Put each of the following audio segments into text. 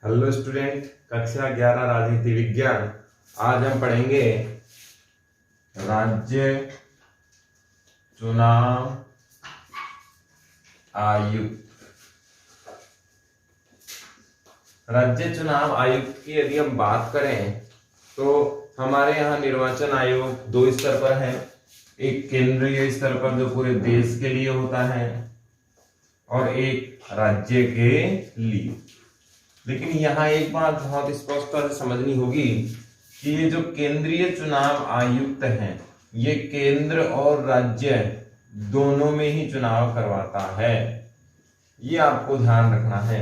Hello student, कक्षा 11 राजनीति विज्ञान। आज हम पढ़ेंगे राज्य चुनाव आयुक्त। राज्य चुनाव आयुक्त की यदि हम बात करें तो हमारे यहाँ निर्वाचन आयोग दो स्तर पर है। एक केंद्रीय स्तर पर जो पूरे देश के लिए होता है और एक राज्य के लिए। लेकिन यहाँ एक बात बहुत स्पष्टता से समझनी होगी कि ये जो केंद्रीय चुनाव आयुक्त हैं, ये केंद्र और राज्य दोनों में ही चुनाव करवाता है। ये आपको ध्यान रखना है।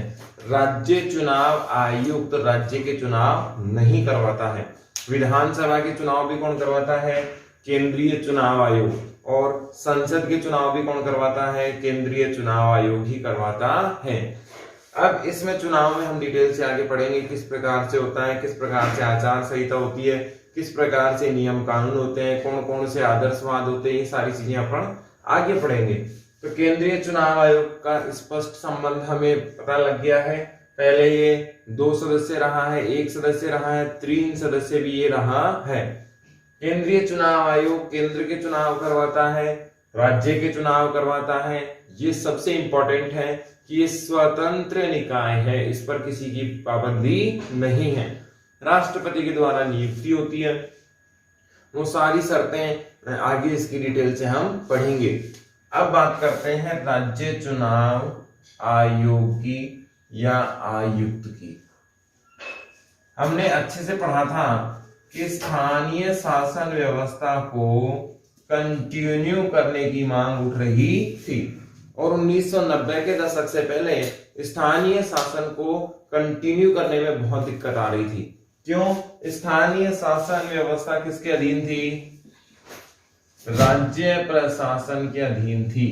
राज्य चुनाव आयुक्त राज्य के चुनाव नहीं करवाता है। विधानसभा के चुनाव भी कौन करवाता है? केंद्रीय चुनाव आयोग। और संसद के चुनाव भी कौन करवाता है? केंद्रीय चुनाव आयोग ही करवाता है। अब इसमें चुनाव में हम डिटेल से आगे पढ़ेंगे, किस प्रकार से होता है, किस प्रकार से आचार संहिता होती है, किस प्रकार से नियम कानून होते हैं, कौन कौन से आदर्शवाद होते हैं, ये सारी चीजें अपन आगे पढ़ेंगे। तो केंद्रीय चुनाव आयोग का स्पष्ट संबंध हमें पता लग गया है। पहले ये 2 सदस्य रहा है, 1 सदस्य रहा है, 3 सदस्य भी ये रहा है। केंद्रीय चुनाव आयोग केंद्र के चुनाव करवाता है, राज्य के चुनाव करवाता है। ये सबसे इंपॉर्टेंट है कि ये स्वतंत्र निकाय है, इस पर किसी की पाबंदी नहीं है। राष्ट्रपति के द्वारा नियुक्ति होती है। वो सारी शर्तें आगे इसकी डिटेल से हम पढ़ेंगे। अब बात करते हैं राज्य चुनाव आयोग की या आयुक्त की। हमने अच्छे से पढ़ा था कि स्थानीय शासन व्यवस्था को कंटिन्यू करने की मांग उठ रही थी और 1990 के दशक से पहले स्थानीय शासन को कंटिन्यू करने में बहुत दिक्कत आ रही थी। क्यों? स्थानीय शासन व्यवस्था किसके अधीन थी? राज्य प्रशासन के अधीन थी।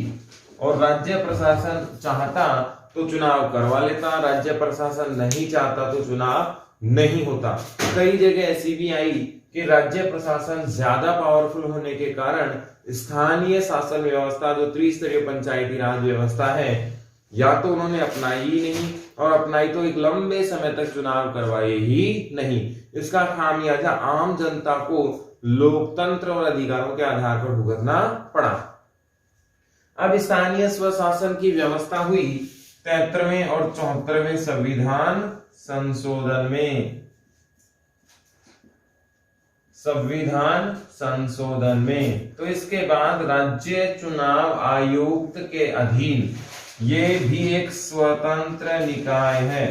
और राज्य प्रशासन चाहता तो चुनाव करवा लेता, राज्य प्रशासन नहीं चाहता तो चुनाव नहीं होता। कई जगह ऐसी भी आई कि राज्य प्रशासन ज्यादा पावरफुल होने के कारण स्थानीय शासन व्यवस्था जो त्रिस्तरीय पंचायती राज व्यवस्था है, या तो उन्होंने अपनाई ही नहीं, और अपनाई तो एक लंबे समय तक चुनाव करवाए ही नहीं। इसका खामियाजा आम जनता को लोकतंत्र और अधिकारों के आधार पर भुगतना पड़ा। अब स्थानीय स्वशासन की व्यवस्था हुई 73वें और 74वें संविधान संशोधन में। संविधान संशोधन में तो इसके बाद राज्य चुनाव आयुक्त के अधीन ये भी एक स्वतंत्र निकाय है।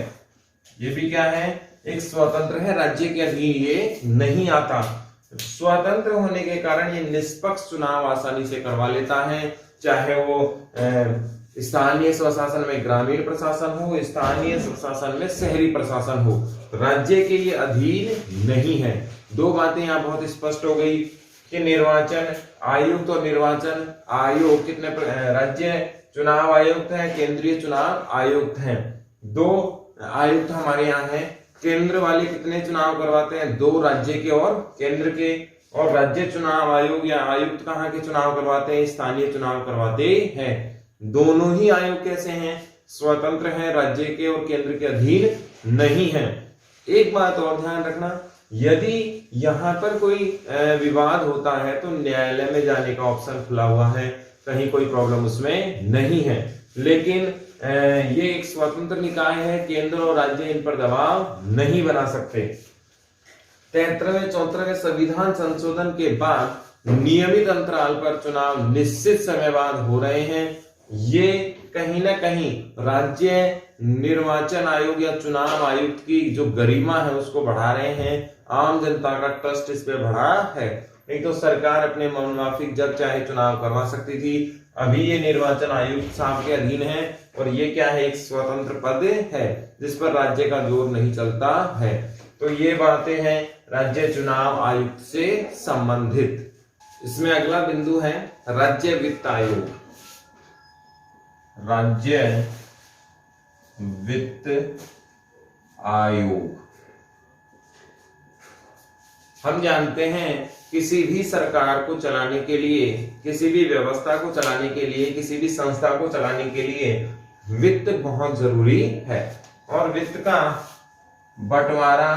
ये भी क्या है? एक स्वतंत्र है, राज्य के अधीन ये नहीं आता। स्वतंत्र होने के कारण ये निष्पक्ष चुनाव आसानी से करवा लेता है, चाहे वो स्थानीय स्वशासन में ग्रामीण प्रशासन हो, स्थानीय स्वशासन में शहरी प्रशासन हो, राज्य के ये अधीन नहीं है। दो बातें यहाँ बहुत स्पष्ट हो गई कि निर्वाचन आयुक्त और निर्वाचन आयोग कितने राज्य चुनाव आयुक्त है, केंद्रीय चुनाव आयुक्त हैं। दो आयुक्त हमारे यहाँ हैं। केंद्र वाले कितने चुनाव करवाते हैं? 2 राज्य के और केंद्र के। और राज्य चुनाव आयोग या आयुक्त कहाँ के चुनाव करवाते हैं? स्थानीय चुनाव करवाते हैं। दोनों ही आयोग कैसे हैं? स्वतंत्र हैं, राज्य के और केंद्र के अधीन नहीं है। एक बात और ध्यान रखना, यदि यहाँ पर कोई विवाद होता है तो न्यायालय में जाने का ऑप्शन खुला हुआ है, कहीं कोई प्रॉब्लम उसमें नहीं है। लेकिन ये एक स्वतंत्र निकाय है, केंद्र और राज्य इन पर दबाव नहीं बना सकते। 73वें 74वें संविधान संशोधन के बाद नियमित अंतराल पर चुनाव निश्चित समय बाद हो रहे हैं। ये कहीं ना कहीं राज्य निर्वाचन आयोग या चुनाव आयुक्त की जो गरिमा है उसको बढ़ा रहे हैं। आम जनता का ट्रस्ट इस पे बढ़ा है। नहीं तो सरकार अपने मनमाफिक जब चाहे चुनाव करवा सकती थी। अभी ये निर्वाचन आयुक्त साहब के अधीन है और ये क्या है? एक स्वतंत्र पद है जिस पर राज्य का जोर नहीं चलता है। तो ये बातें हैं राज्य चुनाव आयुक्त से संबंधित। इसमें अगला बिंदु है राज्य वित्त आयोग। राज्य वित्त आयोग। हम जानते हैं किसी भी सरकार को चलाने के लिए, किसी भी व्यवस्था को चलाने के लिए, किसी भी संस्था को चलाने के लिए वित्त बहुत जरूरी है। और वित्त का बंटवारा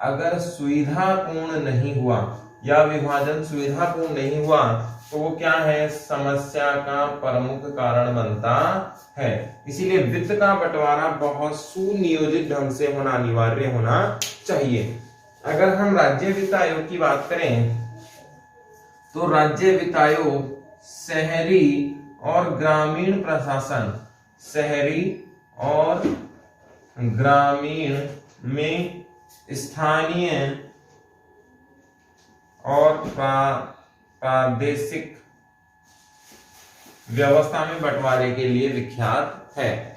अगर सुविधापूर्ण नहीं हुआ या विभाजन सुविधापूर्ण नहीं हुआ तो वो क्या है, समस्या का प्रमुख कारण बनता है। इसीलिए वित्त का बंटवारा बहुत सुनियोजित ढंग से होना अनिवार्य होना चाहिए। अगर हम राज्य वित्त आयोग की बात करें तो राज्य वित्त आयोग शहरी और ग्रामीण प्रशासन, शहरी और ग्रामीण में स्थानीय और प्रादेशिक व्यवस्था में बंटवारे के लिए विख्यात है।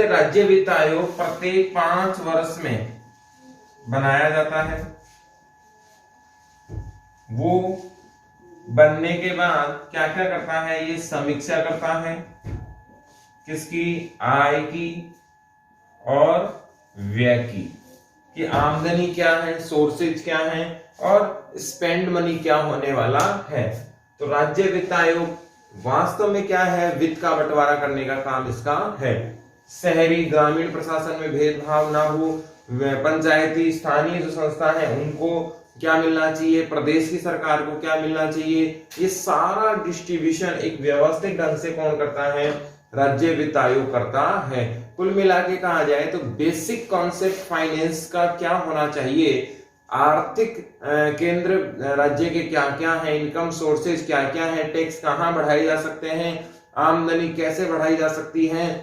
राज्य वित्त आयोग प्रत्येक 5 वर्ष में बनाया जाता है। वो बनने के बाद क्या क्या करता है, ये समीक्षा करता है किसकी, आय की और व्यय की, कि आमदनी क्या है, सोर्सेज क्या है और स्पेंड मनी क्या होने वाला है। तो राज्य वित्त आयोग वास्तव में क्या है, वित्त का बंटवारा करने का काम इसका है। शहरी ग्रामीण प्रशासन में भेदभाव ना हो, पंचायती स्थानीय जो संस्था है उनको क्या मिलना चाहिए, प्रदेश की सरकार को क्या मिलना चाहिए, ये सारा डिस्ट्रीब्यूशन एक व्यवस्थित ढंग से कौन करता है, राज्य वित्त आयोग करता है। कुल मिला के कहा जाए तो बेसिक कॉन्सेप्ट फाइनेंस का क्या होना चाहिए, आर्थिक केंद्र राज्य के क्या क्या है, इनकम सोर्सेज क्या क्या है, टैक्स कहाँ बढ़ाए जा सकते हैं, आमदनी कैसे बढ़ाई जा सकती है,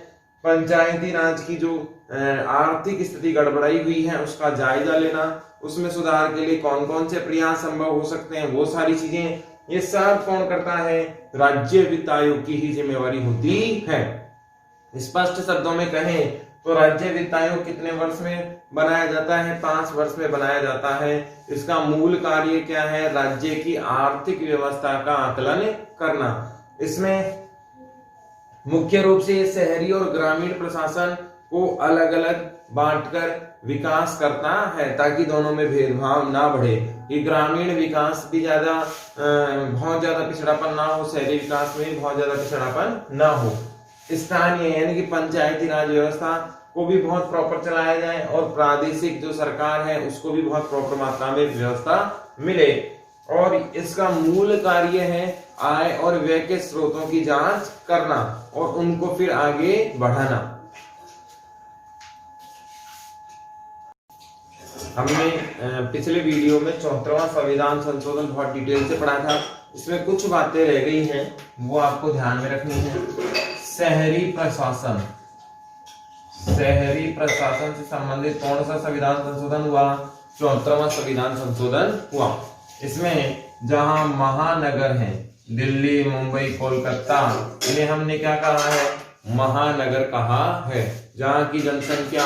पंचायती राज की जो आर्थिक स्थिति गड़बड़ाई हुई है उसका जायजा लेना, उसमें सुधार के लिए कौन कौन से प्रयास संभव हो सकते हैं, वो सारी चीजें ये सब कौन करता है, राज्य वित्त आयोग की ही जिम्मेवारी होती है। स्पष्ट शब्दों में कहें तो राज्य वित्त आयोग कितने वर्ष में बनाया जाता है, 5 वर्ष में बनाया जाता है। इसका मूल कार्य क्या है, राज्य की आर्थिक व्यवस्था का आकलन करना। इसमें मुख्य रूप से शहरी और ग्रामीण प्रशासन को अलग अलग बांटकर विकास करता है ताकि दोनों में भेदभाव ना बढ़े, कि ग्रामीण विकास भी बहुत ज्यादा पिछड़ापन ना हो, शहरी विकास में भी बहुत ज्यादा पिछड़ापन ना हो। स्थानीय यानी कि पंचायती राज व्यवस्था को भी बहुत प्रॉपर चलाया जाए और प्रादेशिक जो सरकार है उसको भी बहुत प्रॉपर मात्रा में व्यवस्था मिले। और इसका मूल कार्य है आय और व्यय के स्रोतों की जांच करना और उनको फिर आगे बढ़ाना। हमने पिछले वीडियो में 74वां संविधान संशोधन बहुत डिटेल से पढ़ा था, इसमें कुछ बातें रह गई हैं वो आपको ध्यान में रखनी है। शहरी प्रशासन, शहरी प्रशासन से संबंधित कौन सा संविधान संशोधन हुआ, 74वां संविधान संशोधन हुआ। इसमें जहां महानगर हैं, दिल्ली, मुंबई, कोलकाता, इन्हें हमने क्या कहा है, महानगर कहा है। जहां की जनसंख्या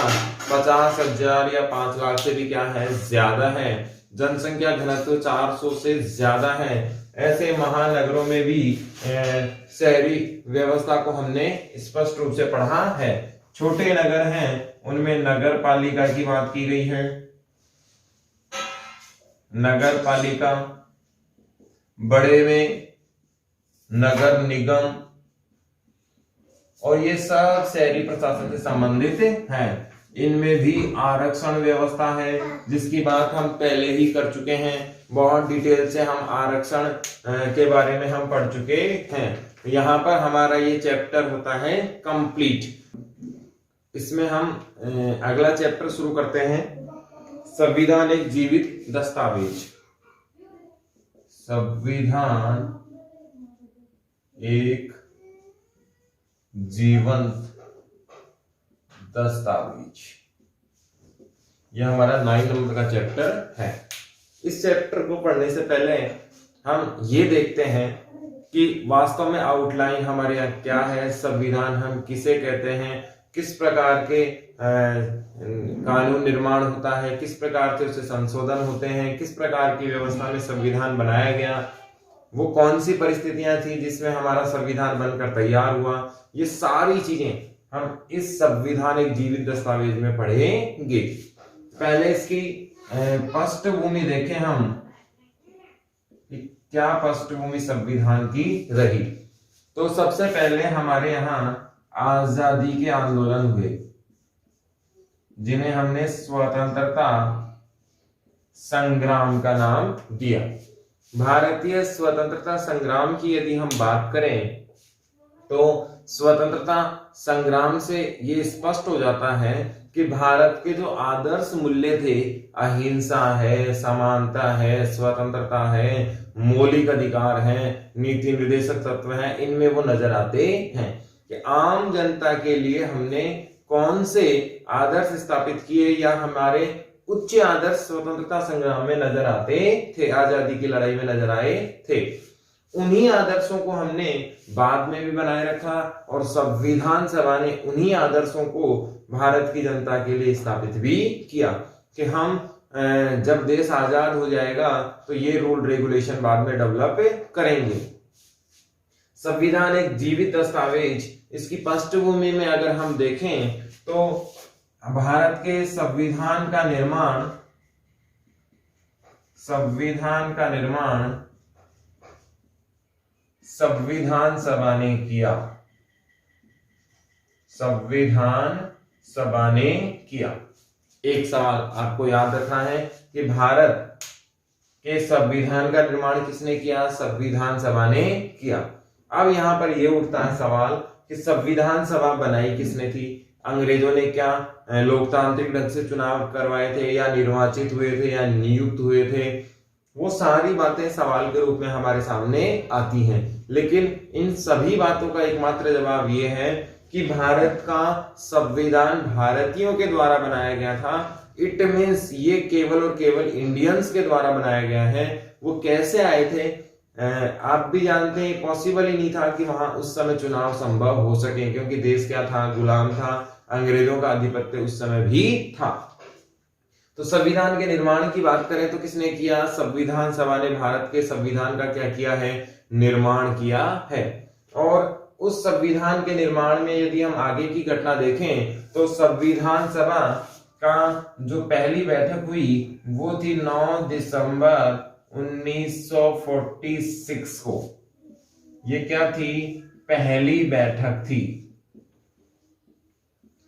50,000 या 5 लाख से भी क्या है, ज्यादा है, जनसंख्या घनत्व 400 से ज्यादा है, ऐसे महानगरों में भी शहरी व्यवस्था को हमने स्पष्ट रूप से पढ़ा है। छोटे नगर हैं उनमें नगर पालिका की बात की गई है, नगर पालिका, बड़े में नगर निगम, और ये सब शहरी प्रशासन से संबंधित हैं। इनमें भी आरक्षण व्यवस्था है जिसकी बात हम पहले ही कर चुके हैं, बहुत डिटेल से हम आरक्षण के बारे में हम पढ़ चुके हैं। यहाँ पर हमारा ये चैप्टर होता है कंप्लीट। इसमें हम अगला चैप्टर शुरू करते हैं, संविधान एक जीवित दस्तावेज। संविधान एक जीवंत दस्तावेज, यह हमारा 9 नंबर का चैप्टर है। इस चैप्टर को पढ़ने से पहले हम ये देखते हैं कि वास्तव में आउटलाइन हमारे यहाँ क्या है, संविधान हम किसे कहते हैं, किस प्रकार के कानून निर्माण होता है, किस प्रकार से उससे संशोधन होते हैं, किस प्रकार की व्यवस्था में संविधान बनाया गया, वो कौन सी परिस्थितियां थी जिसमें हमारा संविधान बनकर तैयार हुआ, ये सारी चीजें हम इस संविधान एक जीवित दस्तावेज में पढ़ेंगे। पहले इसकी पृष्ठभूमि देखें हम, क्या पृष्ठभूमि संविधान की रही। तो सबसे पहले हमारे यहाँ आजादी के आंदोलन हुए, जिन्हें हमने स्वतंत्रता संग्राम का नाम दिया। भारतीय स्वतंत्रता संग्राम की यदि हम बात करें तो स्वतंत्रता संग्राम से ये स्पष्ट हो जाता है कि भारत के जो आदर्श मूल्य थे, अहिंसा है, समानता है, स्वतंत्रता है, मौलिक अधिकार है, नीति निर्देशक तत्व है, इनमें वो नजर आते हैं कि आम जनता के लिए हमने कौन से आदर्श स्थापित किए या हमारे उच्च आदर्श स्वतंत्रता संग्राम में नजर आते थे, आजादी की लड़ाई में नजर आए थे। उन्हीं आदर्शों को हमने बाद में भी बनाए रखा और संविधान सभा ने उन्हीं आदर्शों को भारत की जनता के लिए स्थापित भी किया कि हम जब देश आजाद हो जाएगा तो ये रूल रेगुलेशन बाद में डेवलप करेंगे। संविधान एक जीवित दस्तावेज, इसकी पृष्ठभूमि में अगर हम देखें तो भारत के संविधान का निर्माण संविधान सभा ने किया। संविधान सभा ने किया। एक सवाल आपको याद रखना है कि भारत के संविधान का निर्माण किसने किया? संविधान सभा ने किया। अब यहां पर यह उठता है सवाल कि संविधान सभा बनाई किसने थी? अंग्रेजों ने क्या लोकतांत्रिक ढंग से चुनाव करवाए थे या निर्वाचित हुए थे या नियुक्त हुए थे? वो सारी बातें सवाल के रूप में हमारे सामने आती हैं, लेकिन इन सभी बातों का एकमात्र जवाब ये है कि भारत का संविधान भारतीयों के द्वारा बनाया गया था। इट मीन्स ये केवल और केवल इंडियंस के द्वारा बनाया गया है। वो कैसे आए थे आप भी जानते हैं, पॉसिबल ही नहीं था कि वहां उस समय चुनाव संभव हो सके, क्योंकि देश क्या था? गुलाम था, अंग्रेजों का आधिपत्य उस समय भी था। तो संविधान के निर्माण की बात करें तो किसने किया? संविधान सभा ने भारत के संविधान का क्या किया है? निर्माण किया है। और उस संविधान के निर्माण में यदि हम आगे की घटना देखें तो संविधान सभा का जो पहली बैठक हुई वो थी 9 दिसंबर 1946 को। ये क्या थी? पहली बैठक थी।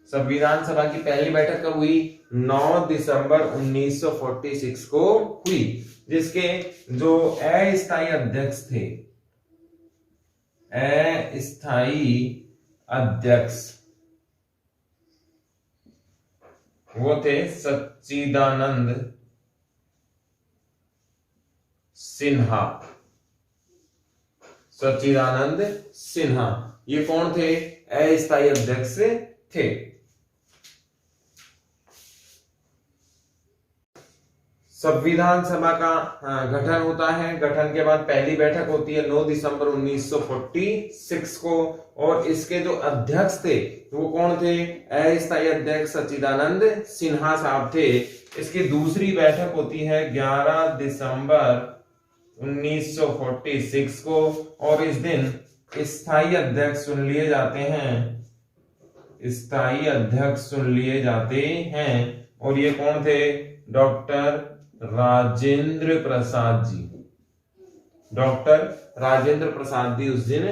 संविधान सभा की पहली बैठक कब हुई? 9 दिसंबर 1946 को हुई, जिसके जो अस्थायी अध्यक्ष थे, अस्थायी अध्यक्ष वो थे सच्चिदानंद सिन्हा। सच्चिदानंद सिन्हा ये कौन थे? अस्थायी अध्यक्ष थे। संविधान सभा का गठन होता है। गठन के बाद पहली बैठक होती है 9 दिसंबर 1946 को, और इसके जो अध्यक्ष थे वो कौन थे? अस्थायी अध्यक्ष सच्चिदानंद सिन्हा साहब थे। इसकी दूसरी बैठक होती है 11 दिसंबर 1946 को, और इस दिन स्थायी अध्यक्ष चुन लिए जाते हैं। स्थायी अध्यक्ष चुन लिए जाते हैं, और ये कौन थे? डॉक्टर राजेंद्र प्रसाद जी। डॉक्टर राजेंद्र प्रसाद जी उस दिन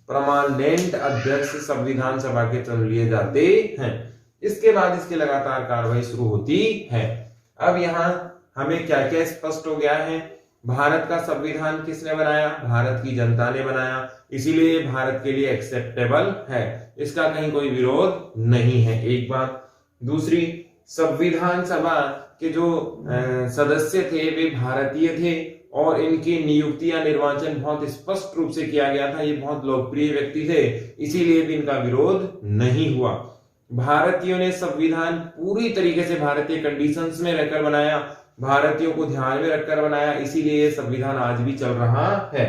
परमानेंट अध्यक्ष संविधान सभा के चुन लिए जाते हैं। इसके बाद इसकी लगातार कार्रवाई शुरू होती है। अब यहाँ हमें क्या क्या स्पष्ट हो गया है? भारत का संविधान किसने बनाया? भारत की जनता ने बनाया, इसीलिए भारत के लिए एक्सेप्टेबल है, इसका कहीं कोई विरोध नहीं है। एक बात। दूसरी, संविधान सभा के जो सदस्य थे वे भारतीय थे, और इनकी नियुक्ति या निर्वाचन बहुत स्पष्ट रूप से किया गया था। ये बहुत लोकप्रिय व्यक्ति थे, इसीलिए भी इनका विरोध नहीं हुआ। भारतीयों ने संविधान पूरी तरीके से भारतीय कंडीशंस में रहकर बनाया, भारतीयों को ध्यान में रखकर बनाया, इसीलिए ये संविधान आज भी चल रहा है।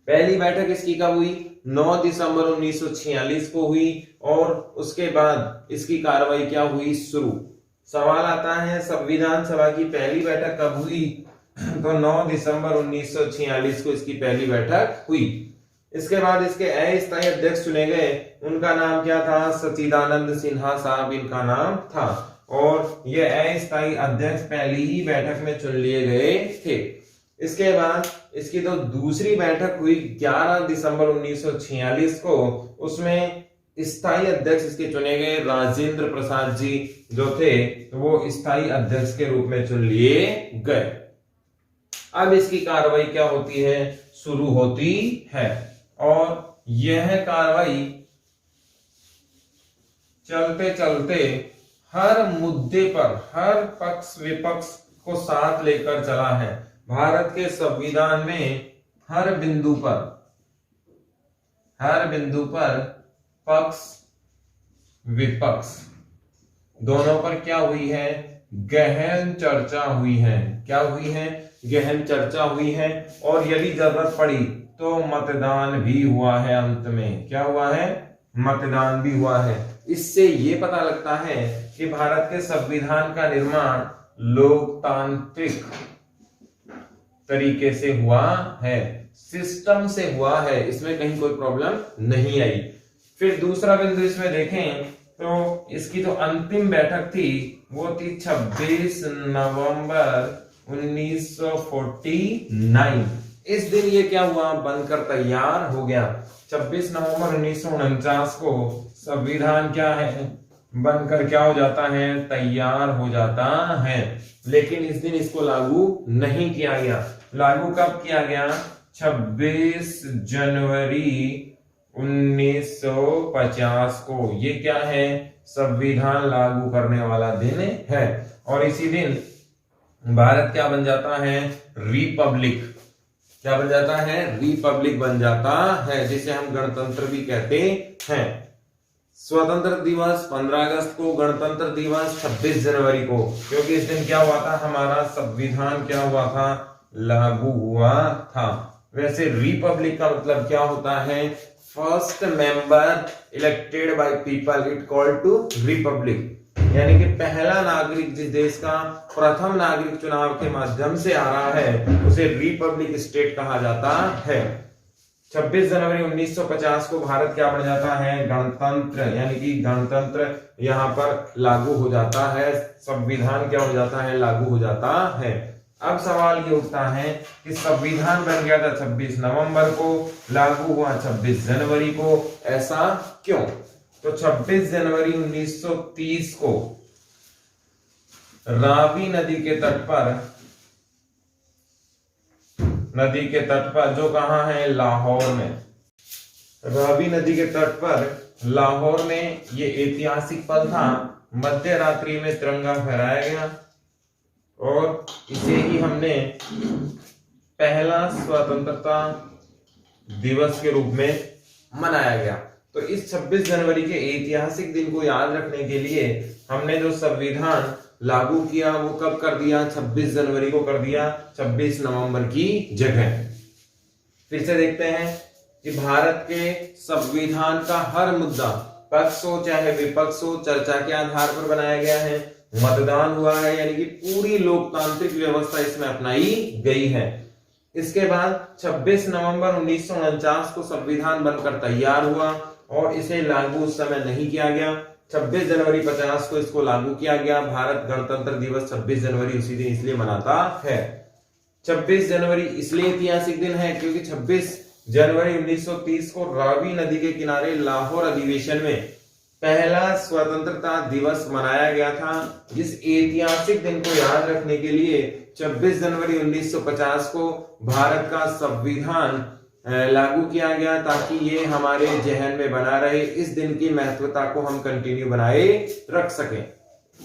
पहली बैठक इसकी कब हुई? 9 दिसंबर 1946 को हुई, और उसके बाद इसकी कार्रवाई क्या हुई? शुरू। सवाल आता है संविधान सभा की पहली बैठक कब हुई? तो 9 दिसंबर 1946 को इसकी पहली बैठक हुई। इसके बाद इसके अस्थायी अध्यक्ष चुने गए, उनका नाम क्या था? सच्चिदानंद सिन्हा साहब इनका नाम था, और ये अस्थायी अध्यक्ष पहली ही बैठक में चुन लिए गए थे। इसके बाद इसकी तो दूसरी बैठक हुई 11 दिसंबर 1946 को, उसमें स्थायी अध्यक्ष इसके चुने गए राजेंद्र प्रसाद जी जो थे वो स्थायी अध्यक्ष के रूप में चुन लिए गए। अब इसकी कार्रवाई क्या होती है, शुरू होती है, और यह कार्रवाई चलते चलते हर मुद्दे पर हर पक्ष विपक्ष को साथ लेकर चला है। भारत के संविधान में हर बिंदु पर पक्ष विपक्ष दोनों पर क्या हुई है, गहन चर्चा हुई है। क्या हुई है, गहन चर्चा हुई है, और यदि जरूरत पड़ी तो मतदान भी हुआ है। अंत में क्या हुआ है, मतदान भी हुआ है। इससे ये पता लगता है कि भारत के संविधान का निर्माण लोकतांत्रिक तरीके से हुआ है, सिस्टम से हुआ है, इसमें कहीं कोई प्रॉब्लम नहीं आई। फिर दूसरा बिंदु इसमें देखें तो इसकी जो अंतिम बैठक थी वो थी 26 नवंबर 1949। इस दिन ये क्या हुआ, बनकर तैयार हो गया। 26 नवंबर 1949 को संविधान क्या है, बनकर क्या हो जाता है, तैयार हो जाता है। लेकिन इस दिन इसको लागू नहीं किया गया। लागू कब किया गया, 26 जनवरी 1950 को। ये क्या है, संविधान लागू करने वाला दिन है, और इसी दिन भारत क्या बन जाता है, रिपब्लिक। क्या बन जाता है, रिपब्लिक बन जाता है, जिसे हम गणतंत्र भी कहते हैं। स्वतंत्र दिवस 15 अगस्त को, गणतंत्र दिवस 26 जनवरी को, क्योंकि इस दिन क्या हुआ था, हमारा संविधान क्या हुआ था, लागू हुआ था। वैसे रिपब्लिक का मतलब क्या होता है, first member elected by people, it called to republic. यानी कि पहला नागरिक जिस देश का प्रथम नागरिक चुनाव के माध्यम से आ रहा है उसे रिपब्लिक स्टेट कहा जाता है। 26 जनवरी 1950 को भारत क्या बन जाता है, गणतंत्र, यानी कि गणतंत्र यहां पर लागू हो जाता है, संविधान क्या हो जाता है, लागू हो जाता है। अब सवाल ये उठता है कि संविधान बन गया था 26 नवंबर को, लागू हुआ 26 जनवरी को, ऐसा क्यों? तो 26 जनवरी 1930 को रावी नदी के तट पर जो कहां है, लाहौर में, रावी नदी के तट पर लाहौर में ये ऐतिहासिक पल था। मध्य रात्रि में तिरंगा फहराया गया और इसे ही हमने पहला स्वतंत्रता दिवस के रूप में मनाया गया। तो इस 26 जनवरी के ऐतिहासिक दिन को याद रखने के लिए हमने जो संविधान लागू किया वो कब कर दिया, 26 जनवरी को कर दिया, 26 नवंबर की जगह। फिर से देखते हैं कि भारत के संविधान का हर मुद्दा, पक्ष हो चाहे विपक्ष हो, चर्चा के आधार पर बनाया गया है, मतदान हुआ है, यानी कि पूरी लोकतांत्रिक व्यवस्था इसमें अपनाई गई है। इसके बाद 26 नवंबर 1949 को संविधान बनकर तैयार हुआ और इसे लागू उस समय नहीं किया गया। 26 जनवरी 50 को इसको लागू किया गया। भारत गणतंत्र दिवस 26 जनवरी उसी दिन इसलिए मनाता है। 26 जनवरी इसलिए ऐतिहासिक दिन है क्योंकि 26 जनवरी 1930 को रावी नदी के किनारे लाहौर अधिवेशन में पहला स्वतंत्रता दिवस मनाया गया था। जिस ऐतिहासिक दिन को याद रखने के लिए 26 जनवरी 1950 को भारत का संविधान लागू किया गया ताकि ये हमारे जहन में बना रहे, इस दिन की महत्वता को हम कंटिन्यू बनाए रख सकें।